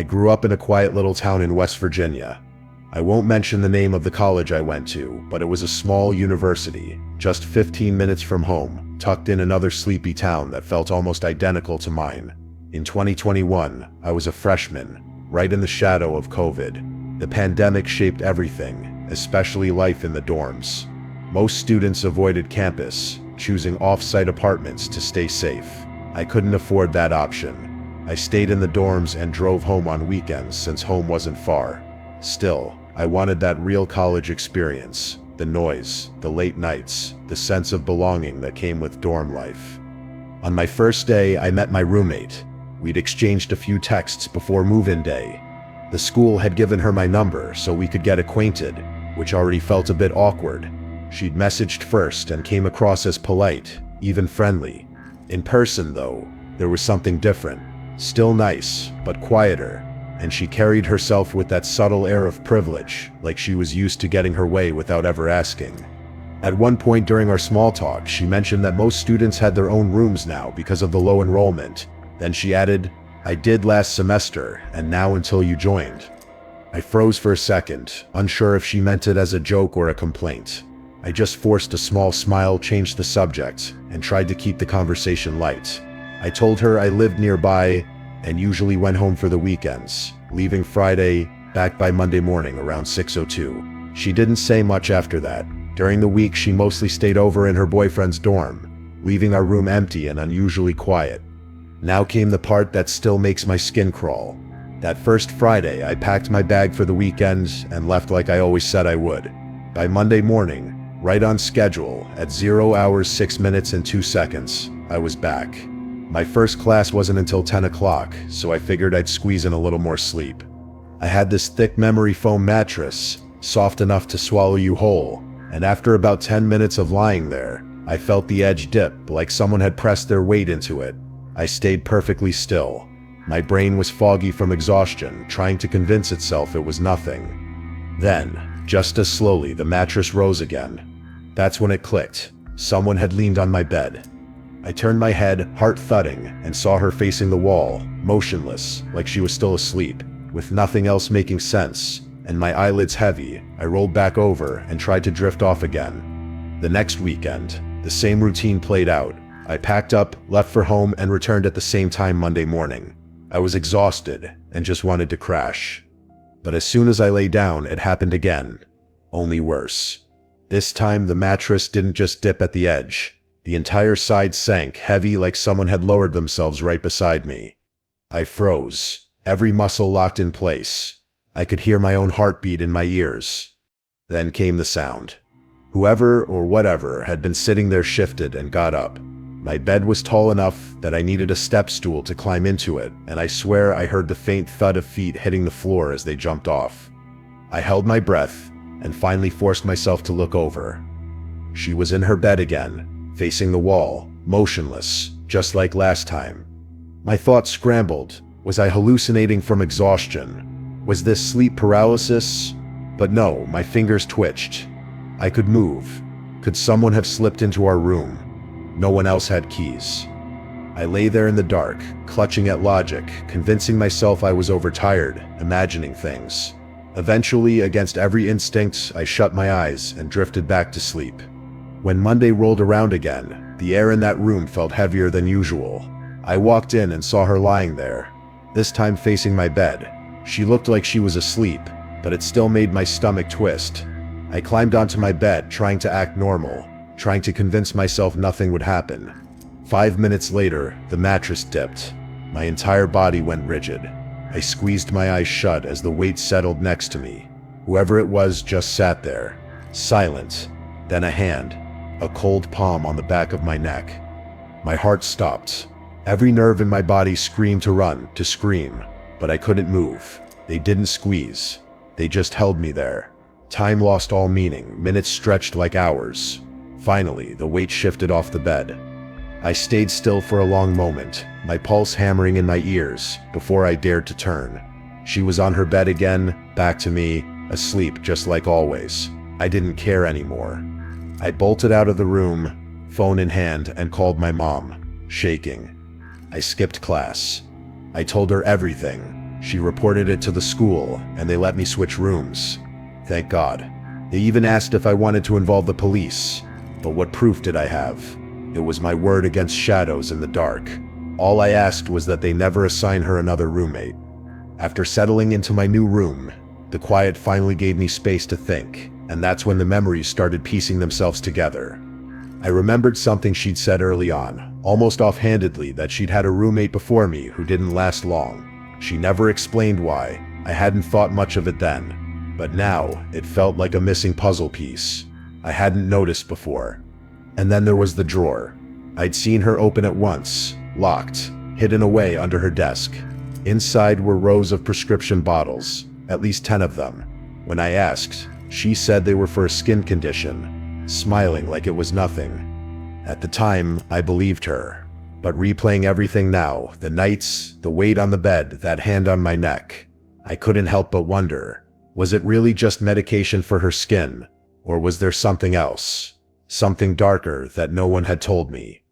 I grew up in a quiet little town in West Virginia. I won't mention the name of the college I went to, but it was a small university, just 15 minutes from home, tucked in another sleepy town that felt almost identical to mine. In 2021, I was a freshman, right in the shadow of COVID. The pandemic shaped everything, especially life in the dorms. Most students avoided campus, choosing off-site apartments to stay safe. I couldn't afford that option. I stayed in the dorms and drove home on weekends since home wasn't far. Still, I wanted that real college experience, the noise, the late nights, the sense of belonging that came with dorm life. On my first day, I met my roommate. We'd exchanged a few texts before move-in day. The school had given her my number so we could get acquainted, which already felt a bit awkward. She'd messaged first and came across as polite, even friendly. In person, though, there was something different. Still nice, but quieter, and she carried herself with that subtle air of privilege, like she was used to getting her way without ever asking. At one point during our small talk, she mentioned that most students had their own rooms now because of the low enrollment. Then she added, "I did last semester, and now until you joined." I froze for a second, unsure if she meant it as a joke or a complaint. I just forced a small smile, changed the subject, and tried to keep the conversation light. I told her I lived nearby and usually went home for the weekends, leaving Friday, back by Monday morning around 6:02. She didn't say much after that. During the week, she mostly stayed over in her boyfriend's dorm, leaving our room empty and unusually quiet. Now came the part that still makes my skin crawl. That first Friday, I packed my bag for the weekend and left like I always said I would. By Monday morning, right on schedule, at 0 hours 6 minutes and 2 seconds, I was back. My first class wasn't until 10 o'clock, so I figured I'd squeeze in a little more sleep. I had this thick memory foam mattress, soft enough to swallow you whole, and after about 10 minutes of lying there, I felt the edge dip like someone had pressed their weight into it. I stayed perfectly still. My brain was foggy from exhaustion, trying to convince itself it was nothing. Then, just as slowly, the mattress rose again. That's when it clicked. Someone had leaned on my bed. I turned my head, heart thudding, and saw her facing the wall, motionless, like she was still asleep. With nothing else making sense, and my eyelids heavy, I rolled back over and tried to drift off again. The next weekend, the same routine played out. I packed up, left for home, and returned at the same time Monday morning. I was exhausted and just wanted to crash. But as soon as I lay down, it happened again. Only worse. This time, the mattress didn't just dip at the edge. The entire side sank, heavy like someone had lowered themselves right beside me. I froze, every muscle locked in place. I could hear my own heartbeat in my ears. Then came the sound. Whoever or whatever had been sitting there shifted and got up. My bed was tall enough that I needed a step stool to climb into it, and I swear I heard the faint thud of feet hitting the floor as they jumped off. I held my breath and finally forced myself to look over. She was in her bed again, facing the wall, motionless, just like last time. My thoughts scrambled. Was I hallucinating from exhaustion? Was this sleep paralysis? But no, my fingers twitched. I could move. Could someone have slipped into our room? No one else had keys. I lay there in the dark, clutching at logic, convincing myself I was overtired, imagining things. Eventually, against every instinct, I shut my eyes and drifted back to sleep. When Monday rolled around again, the air in that room felt heavier than usual. I walked in and saw her lying there, this time facing my bed. She looked like she was asleep, but it still made my stomach twist. I climbed onto my bed, trying to act normal, trying to convince myself nothing would happen. 5 minutes later, the mattress dipped. My entire body went rigid. I squeezed my eyes shut as the weight settled next to me. Whoever it was just sat there, silent. Then a hand, a cold palm on the back of my neck. My heart stopped. Every nerve in my body screamed to run, to scream, but I couldn't move. They didn't squeeze. They just held me there. Time lost all meaning, minutes stretched like hours. Finally, the weight shifted off the bed. I stayed still for a long moment, my pulse hammering in my ears, before I dared to turn. She was on her bed again, back to me, asleep just like always. I didn't care anymore. I bolted out of the room, phone in hand, and called my mom, shaking. I skipped class. I told her everything. She reported it to the school, and they let me switch rooms. Thank God. They even asked if I wanted to involve the police. But what proof did I have? It was my word against shadows in the dark. All I asked was that they never assign her another roommate. After settling into my new room, the quiet finally gave me space to think, and that's when the memories started piecing themselves together. I remembered something she'd said early on, almost offhandedly, that she'd had a roommate before me who didn't last long. She never explained why. I hadn't thought much of it then, but now it felt like a missing puzzle piece I hadn't noticed before. And then there was the drawer. I'd seen her open it once, locked, hidden away under her desk. Inside were rows of prescription bottles, at least 10 of them. When I asked, she said they were for a skin condition, smiling like it was nothing. At the time, I believed her. But replaying everything now, the nights, the weight on the bed, that hand on my neck, I couldn't help but wonder, was it really just medication for her skin? Or was there something else? Something darker that no one had told me?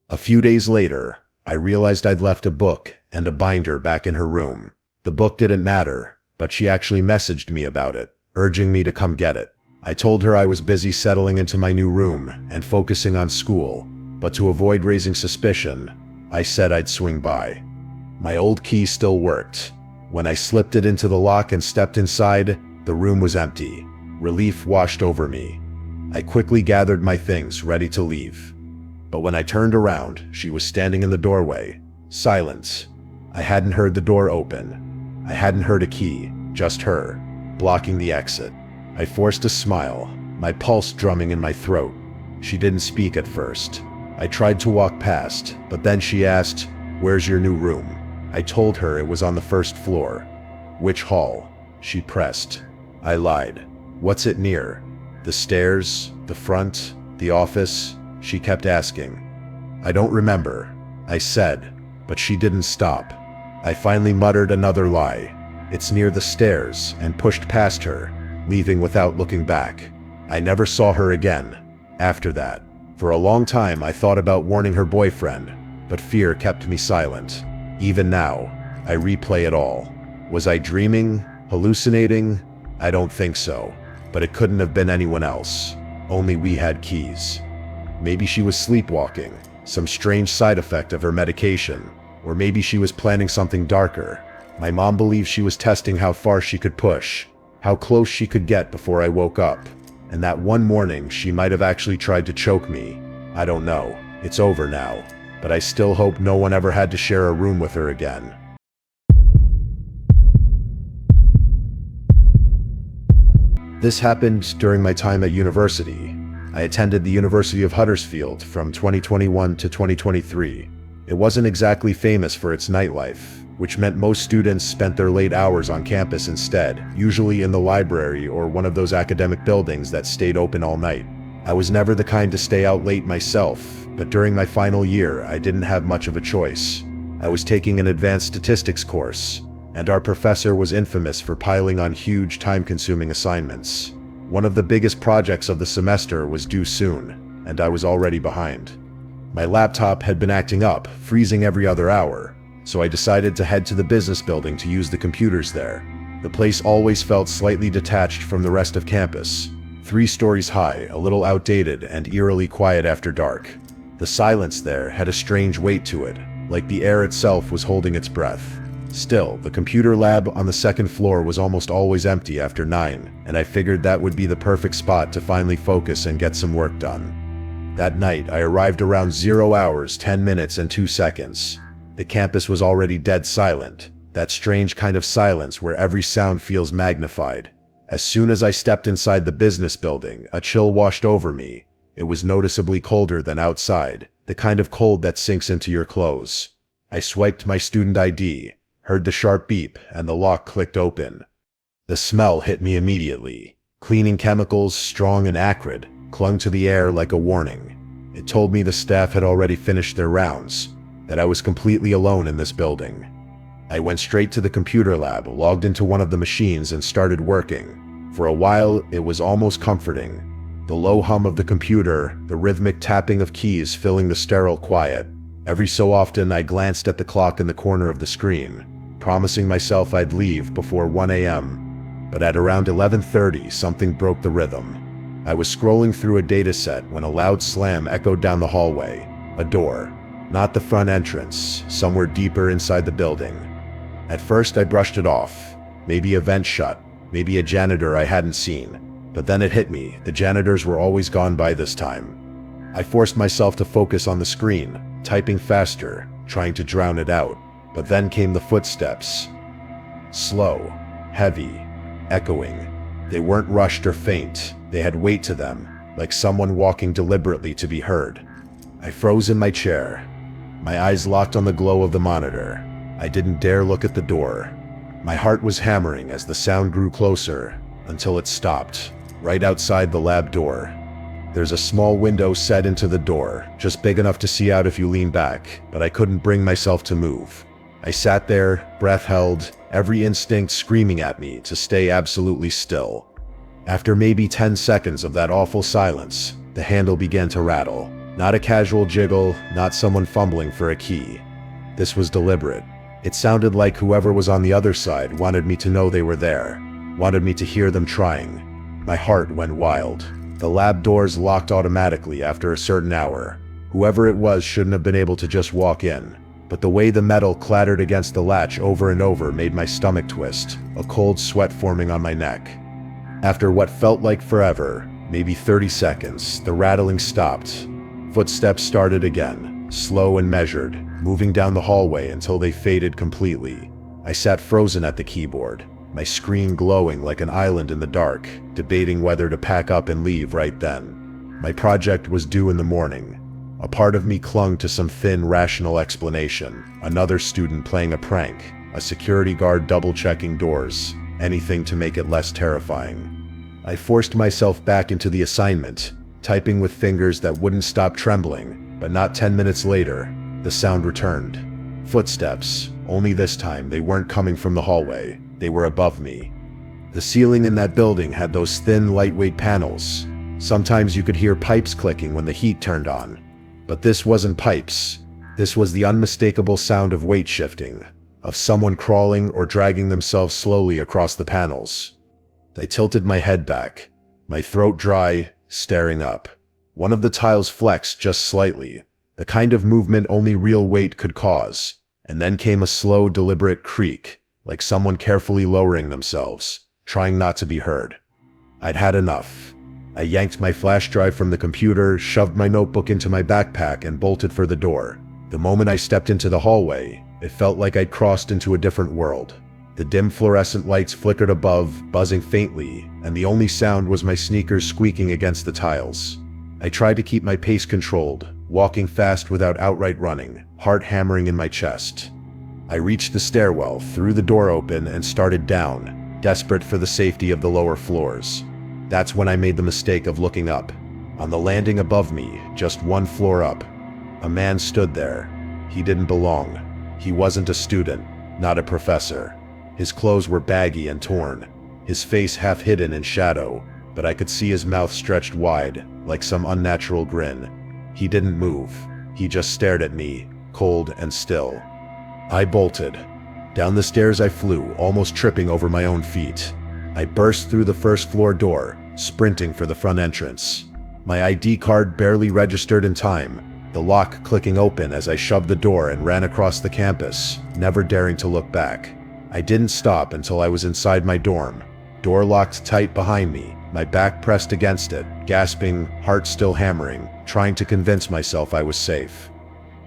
A few days later, I realized I'd left a book and a binder back in her room. The book didn't matter, but she actually messaged me about it, urging me to come get it. I told her I was busy settling into my new room and focusing on school, but to avoid raising suspicion, I said I'd swing by. My old key still worked. When I slipped it into the lock and stepped inside, the room was empty. Relief washed over me. I quickly gathered my things, ready to leave. But when I turned around, she was standing in the doorway, silent. I hadn't heard the door open. I hadn't heard a key, just her, blocking the exit. I forced a smile, my pulse drumming in my throat. She didn't speak at first. I tried to walk past, but then she asked, "Where's your new room?" I told her it was on the first floor. "Which hall?" she pressed. I lied. "What's it near? The stairs, the front, the office?" She kept asking. "I don't remember," I said, but she didn't stop. I finally muttered another lie. "It's near the stairs," and pushed past her, leaving without looking back. I never saw her again after that. For a long time I thought about warning her boyfriend, but fear kept me silent. Even now, I replay it all. Was I dreaming? Hallucinating? I don't think so. But it couldn't have been anyone else. Only we had keys. Maybe she was sleepwalking, some strange side effect of her medication. Or maybe she was planning something darker. My mom believed she was testing how far she could push, how close she could get before I woke up. And that one morning, she might have actually tried to choke me. I don't know. It's over now. But I still hope no one ever had to share a room with her again. This happened during my time at university. I attended the University of Huddersfield from 2021 to 2023. It wasn't exactly famous for its nightlife, which meant most students spent their late hours on campus instead, usually in the library or one of those academic buildings that stayed open all night. I was never the kind to stay out late myself, but during my final year, I didn't have much of a choice. I was taking an advanced statistics course, and our professor was infamous for piling on huge, time-consuming assignments. One of the biggest projects of the semester was due soon, and I was already behind. My laptop had been acting up, freezing every other hour, so I decided to head to the business building to use the computers there. The place always felt slightly detached from the rest of campus. 3 stories high, a little outdated, and eerily quiet after dark. The silence there had a strange weight to it, like the air itself was holding its breath. Still, the computer lab on the second floor was almost always empty after 9, and I figured that would be the perfect spot to finally focus and get some work done. That night, I arrived around 0 hours, 10 minutes, and 2 seconds. The campus was already dead silent, that strange kind of silence where every sound feels magnified. As soon as I stepped inside the business building, a chill washed over me. It was noticeably colder than outside, the kind of cold that sinks into your clothes. I swiped my student ID, heard the sharp beep, and the lock clicked open. The smell hit me immediately. Cleaning chemicals, strong and acrid, clung to the air like a warning. It told me the staff had already finished their rounds, that I was completely alone in this building. I went straight to the computer lab, logged into one of the machines, and started working. For a while, it was almost comforting. The low hum of the computer, the rhythmic tapping of keys filling the sterile quiet. Every so often, I glanced at the clock in the corner of the screen. promising myself I'd leave before 1 a.m. But at around 11:30, something broke the rhythm. I was scrolling through a dataset when a loud slam echoed down the hallway. A door. Not the front entrance, somewhere deeper inside the building. At first I brushed it off. Maybe a vent shut, maybe a janitor I hadn't seen. But then it hit me, the janitors were always gone by this time. I forced myself to focus on the screen, typing faster, trying to drown it out. But then came the footsteps. Slow, heavy, echoing. They weren't rushed or faint, they had weight to them, like someone walking deliberately to be heard. I froze in my chair, my eyes locked on the glow of the monitor. I didn't dare look at the door. My heart was hammering as the sound grew closer, until it stopped, right outside the lab door. There's a small window set into the door, just big enough to see out if you lean back, but I couldn't bring myself to move. I sat there, breath held, every instinct screaming at me to stay absolutely still. After maybe 10 seconds of that awful silence, the handle began to rattle. Not a casual jiggle, not someone fumbling for a key. This was deliberate. It sounded like whoever was on the other side wanted me to know they were there, wanted me to hear them trying. My heart went wild. The lab doors locked automatically after a certain hour. Whoever it was shouldn't have been able to just walk in. But the way the metal clattered against the latch over and over made my stomach twist, a cold sweat forming on my neck. After what felt like forever, maybe 30 seconds, the rattling stopped. Footsteps started again, slow and measured, moving down the hallway until they faded completely. I sat frozen at the keyboard, my screen glowing like an island in the dark, debating whether to pack up and leave right then. My project was due in the morning. A part of me clung to some thin, rational explanation. Another student playing a prank, a security guard double-checking doors, anything to make it less terrifying. I forced myself back into the assignment, typing with fingers that wouldn't stop trembling, but not 10 minutes later, the sound returned. Footsteps, only this time they weren't coming from the hallway, they were above me. The ceiling in that building had those thin, lightweight panels. Sometimes you could hear pipes clicking when the heat turned on. But this wasn't pipes. This was the unmistakable sound of weight shifting, of someone crawling or dragging themselves slowly across the panels. I tilted my head back, my throat dry, staring up. One of the tiles flexed just slightly, the kind of movement only real weight could cause, and then came a slow, deliberate creak, like someone carefully lowering themselves, trying not to be heard. I'd had enough. I yanked my flash drive from the computer, shoved my notebook into my backpack, and bolted for the door. The moment I stepped into the hallway, it felt like I'd crossed into a different world. The dim fluorescent lights flickered above, buzzing faintly, and the only sound was my sneakers squeaking against the tiles. I tried to keep my pace controlled, walking fast without outright running, heart hammering in my chest. I reached the stairwell, threw the door open, and started down, desperate for the safety of the lower floors. That's when I made the mistake of looking up. On the landing above me, just one floor up, a man stood there. He didn't belong. He wasn't a student, not a professor. His clothes were baggy and torn, his face half hidden in shadow, but I could see his mouth stretched wide, like some unnatural grin. He didn't move. He just stared at me, cold and still. I bolted. Down the stairs I flew, almost tripping over my own feet. I burst through the first floor door, sprinting for the front entrance. My ID card barely registered in time, the lock clicking open as I shoved the door and ran across the campus, never daring to look back. I didn't stop until I was inside my dorm, door locked tight behind me, my back pressed against it, gasping, heart still hammering, trying to convince myself I was safe.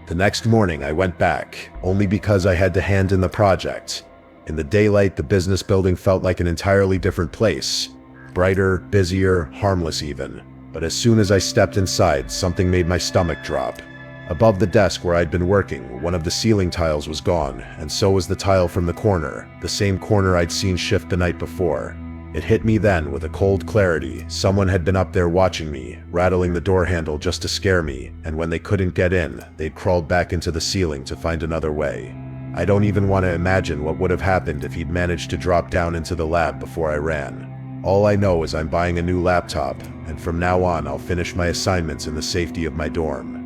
The next morning I went back, only because I had to hand in the project. In the daylight, the business building felt like an entirely different place. Brighter, busier, harmless even. But as soon as I stepped inside, something made my stomach drop. Above the desk where I'd been working, one of the ceiling tiles was gone, and so was the tile from the corner, the same corner I'd seen shift the night before. It hit me then with a cold clarity. Someone had been up there watching me, rattling the door handle just to scare me, and when they couldn't get in, they'd crawled back into the ceiling to find another way. I don't even want to imagine what would have happened if he'd managed to drop down into the lab before I ran. All I know is I'm buying a new laptop, and from now on I'll finish my assignments in the safety of my dorm.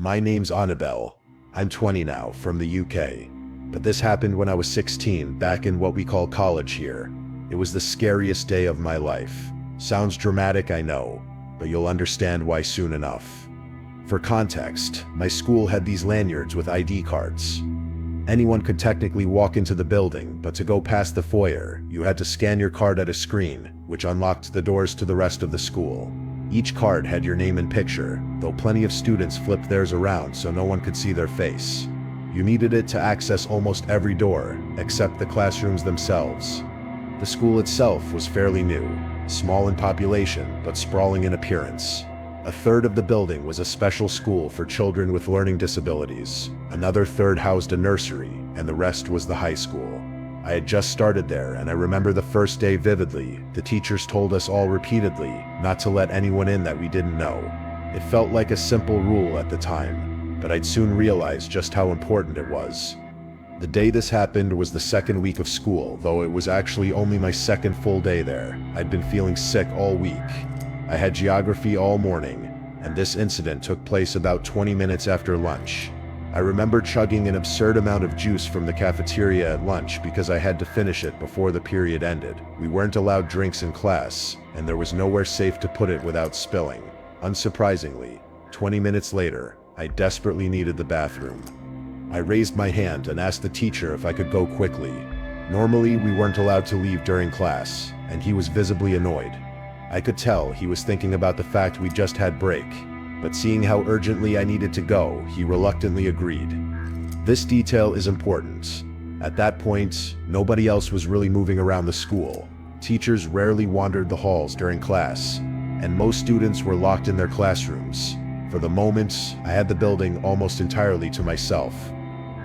My name's Annabelle. I'm 20 now, from the UK. But this happened when I was 16, back in what we call college here. It was the scariest day of my life. Sounds dramatic, I know, but you'll understand why soon enough. For context, my school had these lanyards with ID cards. Anyone could technically walk into the building, but to go past the foyer, you had to scan your card at a screen, which unlocked the doors to the rest of the school. Each card had your name and picture, though plenty of students flipped theirs around so no one could see their face. You needed it to access almost every door, except the classrooms themselves. The school itself was fairly new, small in population, but sprawling in appearance. A third of the building was a special school for children with learning disabilities. Another third housed a nursery, and the rest was the high school. I had just started there, and I remember the first day vividly. The teachers told us all repeatedly not to let anyone in that we didn't know. It felt like a simple rule at the time, but I'd soon realize just how important it was. The day this happened was the second week of school, though it was actually only my second full day there. I'd been feeling sick all week. I had geography all morning, and this incident took place about 20 minutes after lunch. I remember chugging an absurd amount of juice from the cafeteria at lunch because I had to finish it before the period ended. We weren't allowed drinks in class, and there was nowhere safe to put it without spilling. Unsurprisingly, 20 minutes later, I desperately needed the bathroom. I raised my hand and asked the teacher if I could go quickly. Normally, we weren't allowed to leave during class, and he was visibly annoyed. I could tell he was thinking about the fact we just had break, but seeing how urgently I needed to go, he reluctantly agreed. This detail is important. At that point, nobody else was really moving around the school. Teachers rarely wandered the halls during class, and most students were locked in their classrooms. For the moment, I had the building almost entirely to myself.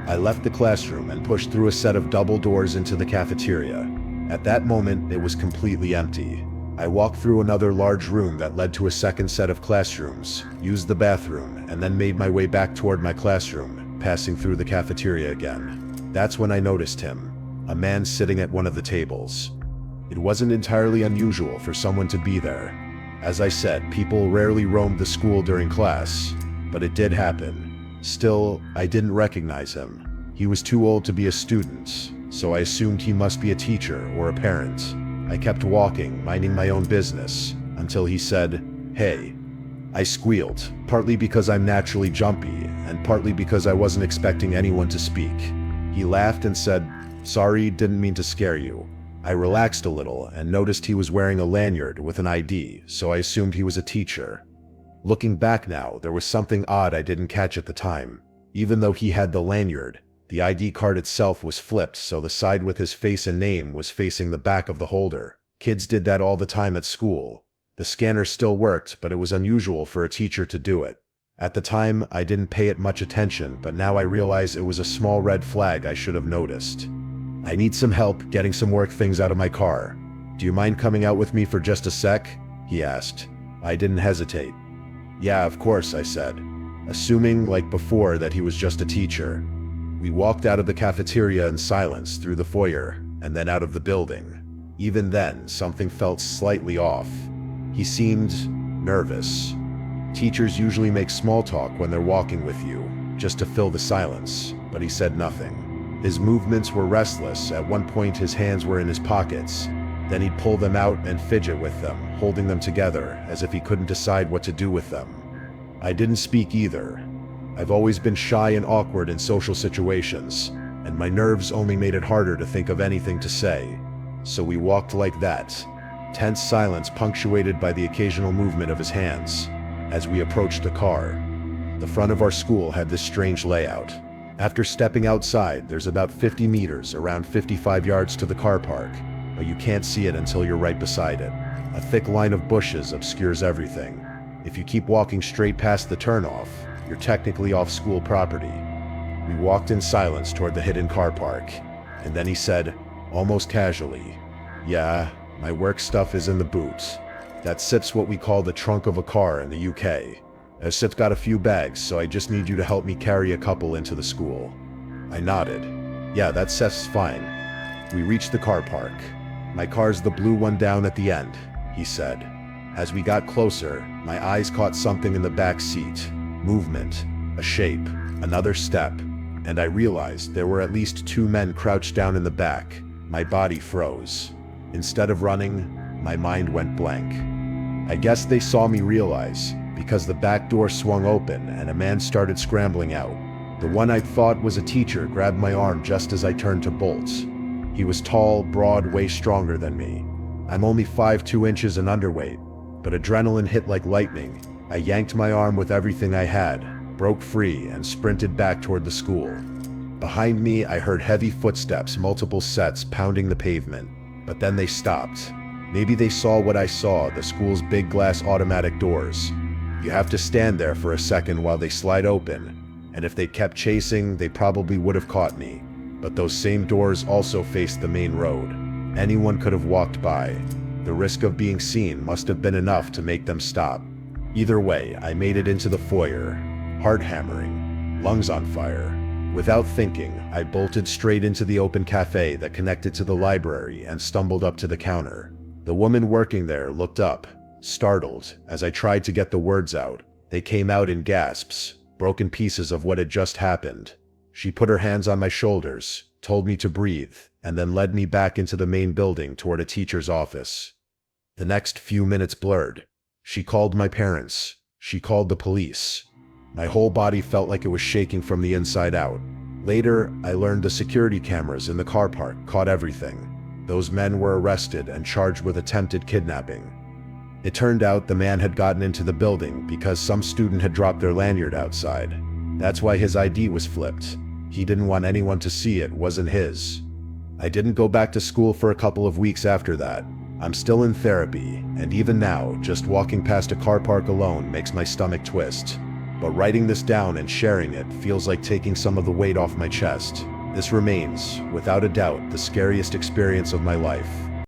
I left the classroom and pushed through a set of double doors into the cafeteria. At that moment, it was completely empty. I walked through another large room that led to a second set of classrooms, used the bathroom, and then made my way back toward my classroom, passing through the cafeteria again. That's when I noticed him, a man sitting at one of the tables. It wasn't entirely unusual for someone to be there. As I said, people rarely roamed the school during class, but it did happen. Still, I didn't recognize him. He was too old to be a student, so I assumed he must be a teacher or a parent. I kept walking, minding my own business, until he said, "Hey." I squealed, partly because I'm naturally jumpy, and partly because I wasn't expecting anyone to speak. He laughed and said, "Sorry, didn't mean to scare you." I relaxed a little and noticed he was wearing a lanyard with an ID, so I assumed he was a teacher. Looking back now, there was something odd I didn't catch at the time. Even though he had the lanyard, the ID card itself was flipped so the side with his face and name was facing the back of the holder. Kids did that all the time at school. The scanner still worked, but it was unusual for a teacher to do it. At the time, I didn't pay it much attention, but now I realize it was a small red flag I should have noticed. "I need some help getting some work things out of my car. Do you mind coming out with me for just a sec?" he asked. I didn't hesitate. "Yeah, of course," I said, assuming, like before, that he was just a teacher. We walked out of the cafeteria in silence through the foyer, and then out of the building. Even then, something felt slightly off. He seemed nervous. Teachers usually make small talk when they're walking with you, just to fill the silence, but he said nothing. His movements were restless. At one point his hands were in his pockets. Then he'd pull them out and fidget with them, holding them together, as if he couldn't decide what to do with them. I didn't speak either. I've always been shy and awkward in social situations, and my nerves only made it harder to think of anything to say. So we walked like that, tense silence punctuated by the occasional movement of his hands, as we approached the car. The front of our school had this strange layout. After stepping outside, there's about 50 meters, around 55 yards to the car park, but you can't see it until you're right beside it. A thick line of bushes obscures everything. If you keep walking straight past the turnoff, you're technically off school property. We walked in silence toward the hidden car park, and then he said, almost casually, "Yeah, my work stuff is in the boot. That SIP's what we call the trunk of a car in the UK. A SIP's got a few bags, so I just need you to help me carry a couple into the school." I nodded. "Yeah, that SIP's fine." We reached the car park. "My car's the blue one down at the end," he said. As we got closer, my eyes caught something in the back seat. Movement. A shape, another step, and I realized there were at least 2 men crouched down in the back. My body froze. Instead of running, my mind went blank. I guess they saw me realize, because the back door swung open and a man started scrambling out. The one I thought was a teacher grabbed my arm just as I turned to bolt. He was tall, broad, way stronger than me. I'm only 5'2" and underweight, but adrenaline hit like lightning. I yanked my arm with everything I had, broke free, and sprinted back toward the school. Behind me, I heard heavy footsteps, multiple sets pounding the pavement, but then they stopped. Maybe they saw what I saw, the school's big glass automatic doors. You have to stand there for a second while they slide open, and if they kept chasing, they probably would have caught me. But those same doors also faced the main road. Anyone could have walked by. The risk of being seen must have been enough to make them stop. Either way, I made it into the foyer, heart hammering, lungs on fire. Without thinking, I bolted straight into the open cafe that connected to the library and stumbled up to the counter. The woman working there looked up, startled, as I tried to get the words out. They came out in gasps, broken pieces of what had just happened. She put her hands on my shoulders, told me to breathe, and then led me back into the main building toward a teacher's office. The next few minutes blurred. She called my parents. She called the police. My whole body felt like it was shaking from the inside out. Later, I learned the security cameras in the car park caught everything. Those men were arrested and charged with attempted kidnapping. It turned out the man had gotten into the building because some student had dropped their lanyard outside. That's why his ID was flipped. He didn't want anyone to see it wasn't his. I didn't go back to school for a couple of weeks after that. I'm still in therapy, and even now, just walking past a car park alone makes my stomach twist. But writing this down and sharing it feels like taking some of the weight off my chest. This remains, without a doubt, the scariest experience of my life.